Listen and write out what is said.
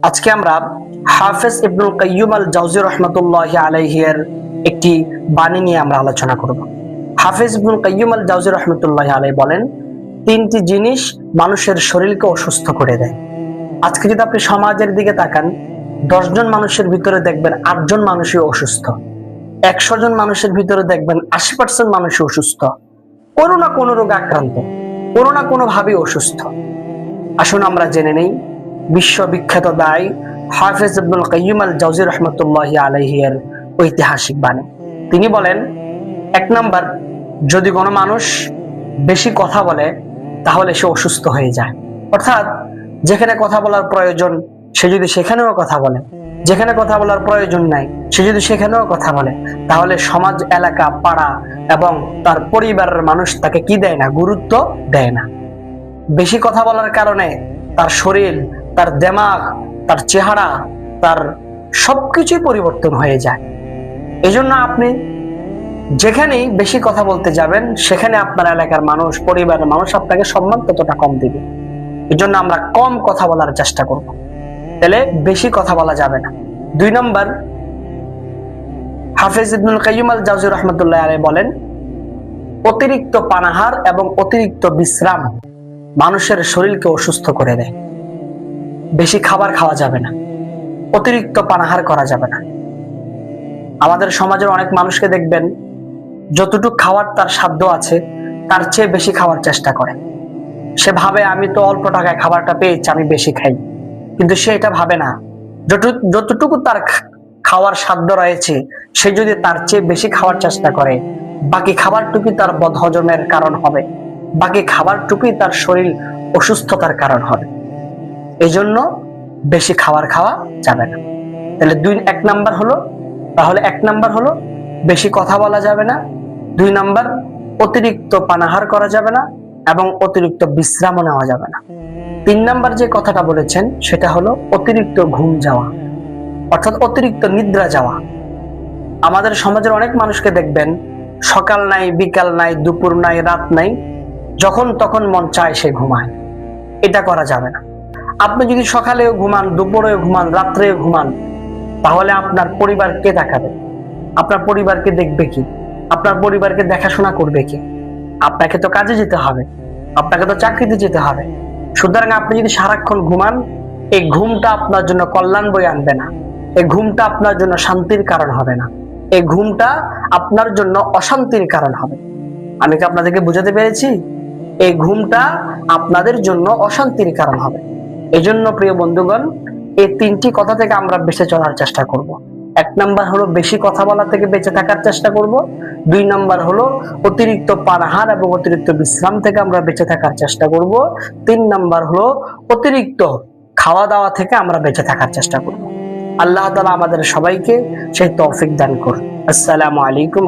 আজকে আমরা হাফেজ ইবনুল কাইয়্যুম আল জাওজি রাহমাতুল্লাহি আলাইহি এর একটি বাণী নিয়ে আমরা আলোচনা করব। হাফেজ ইবনুল কাইয়্যুম আল জাওজি রাহমাতুল্লাহি আলাইহি বলেন, তিনটি জিনিস মানুষের শরীরকে অসুস্থ করে দেয়। আজকে যদি আপনি সমাজের দিকে তাকান, 10 জন মানুষের ভিতরে দেখবেন 8 জন মানুষই অসুস্থ। 100 জন মানুষের ভিতরে দেখবেন 80% মানুষই অসুস্থ, কোনো না কোনো রোগে আক্রান্ত, কোনো না কোনো ভাবে অসুস্থ। আসুন আমরা জেনে নেই বিশ্ববিখ্যাত দায় হাফেজ ইবনুল কাইয়্যুম আল জাওজি রাহমাতুল্লাহি আলাইহি এর ঐতিহাসিক বাণী। তিনি বলেন, 1 নাম্বার, যদি কোনো মানুষ বেশি কথা বলে তাহলে সে অসুস্থ হয়ে যায়। অর্থাৎ যেখানে কথা বলার প্রয়োজন সে যদি সেখানেও কথা বলে, যেখানে কথা বলার প্রয়োজন নাই সে যদি সেখানেও কথা বলে, তাহলে সমাজ, এলাকা, পাড়া এবং তার পরিবারের মানুষ তাকে কি দেয় না, গুরুত্ব দেয় না। বেশি কথা বলার কারণে তার শরীর, তার দিমাগ, তার চেহারা, তার সবকিছুই পরিবর্তন হয়ে যায়। এজন্য আপনি যেখানেই বেশি কথা বলতে যাবেন সেখানে আপনার এলাকার মানুষ, পরিবারের মানুষ আপনাকে সম্মান ততটা কম দিবে। এজন্য আমরা কম কথা বলার চেষ্টা করব, তাহলে বেশি কথা বলা যাবে না। 2 নাম্বার, হাফেজ ইবনুল কাইয়্যুম আল জাওজি রাহমাতুল্লাহি আলাইহি বলেন, অতিরিক্ত পানাহার এবং অতিরিক্ত বিশ্রাম মানুষের শরীরকে অসুস্থ করে দেয়। বেশি খাবার খাওয়া যাবে না, অতিরিক্ত পানাহার করা যাবে না। আমাদের সমাজের অনেক মানুষকে দেখবেন যতটুকু খাওয়ার তার সাধ্য আছে তার চেয়ে বেশি খাওয়ার চেষ্টা করে। সে ভাবে আমি তো অল্প টাকায় খাবারটা পেয়েছি, আমি বেশি খাই। কিন্তু সে এটা ভাবে না, যতটুকু তার খাওয়ার সাধ্য রয়েছে সে যদি তার চেয়ে বেশি খাওয়ার চেষ্টা করে, বাকি খাবারটুকুই তার বদহজমের কারণ হবে, বাকি খাবারটুকুই তার শরীর অসুস্থতার কারণ হবে। এই জন্য বেশি খাবার খাওয়া যাবে না। তাহলে 1 নাম্বার হলো, তাহলে 1 নাম্বার হলো বেশি কথা বলা যাবে না। 2 নাম্বার, অতিরিক্ত পানাহার করা যাবে না এবং অতিরিক্ত বিশ্রামও নেওয়া যাবে না। 3 নাম্বার যে কথাটা বলেছেন সেটা হলো অতিরিক্ত ঘুম যাওয়া, অর্থাৎ অতিরিক্ত নিদ্রা যাওয়া। আমাদের সমাজের অনেক মানুষকে দেখবেন সকাল নাই, বিকাল নাই, দুপুর নাই, রাত নাই, যখন তখন মন চায় সে ঘুমায়। এটা করা যাবে না। আপনি যদি সকালেও ঘুমান, দুপুরেও ঘুমান, রাত্রেও ঘুমান, তাহলে আপনার পরিবার কে দেখাবে? আপনার পরিবারকে দেখবে কি? আপনার পরিবারকে দেখাশোনা করবে কি? আপনাকে তো কাজে যেতে হবে, আপনাকে তো চাকরিতে যেতে হবে। সুতরাং আপনি যদি সারাক্ষণ ঘুমান, এই ঘুমটা আপনার জন্য কল্যাণ বয়ে আনবে না, এই ঘুমটা আপনার জন্য শান্তির কারণ হবে না, এই ঘুমটা আপনার জন্য অশান্তির কারণ হবে। আমি কি আপনাদেরকে বুঝাতে পেরেছি? এই ঘুমটা আপনাদের জন্য অশান্তির কারণ হবে। এই জন্য প্রিয় বন্ধুগণ, এই 3টি কথা থেকে আমরা বেঁচে চলার চেষ্টা করব। 1 নাম্বার হলো বেশি কথা বলা থেকে বেঁচে থাকার চেষ্টা করব। 2 নাম্বার হলো অতিরিক্ত পানাহার এবং অতিরিক্ত বিশ্রাম থেকে আমরা বেঁচে থাকার চেষ্টা করব। 3 নাম্বার হলো অতিরিক্ত খাওয়া দাওয়া থেকে আমরা বেঁচে থাকার চেষ্টা করব। আল্লাহ তাআলা আমাদের সবাইকে সেই তৌফিক দান করুন। আসসালামু আলাইকুম।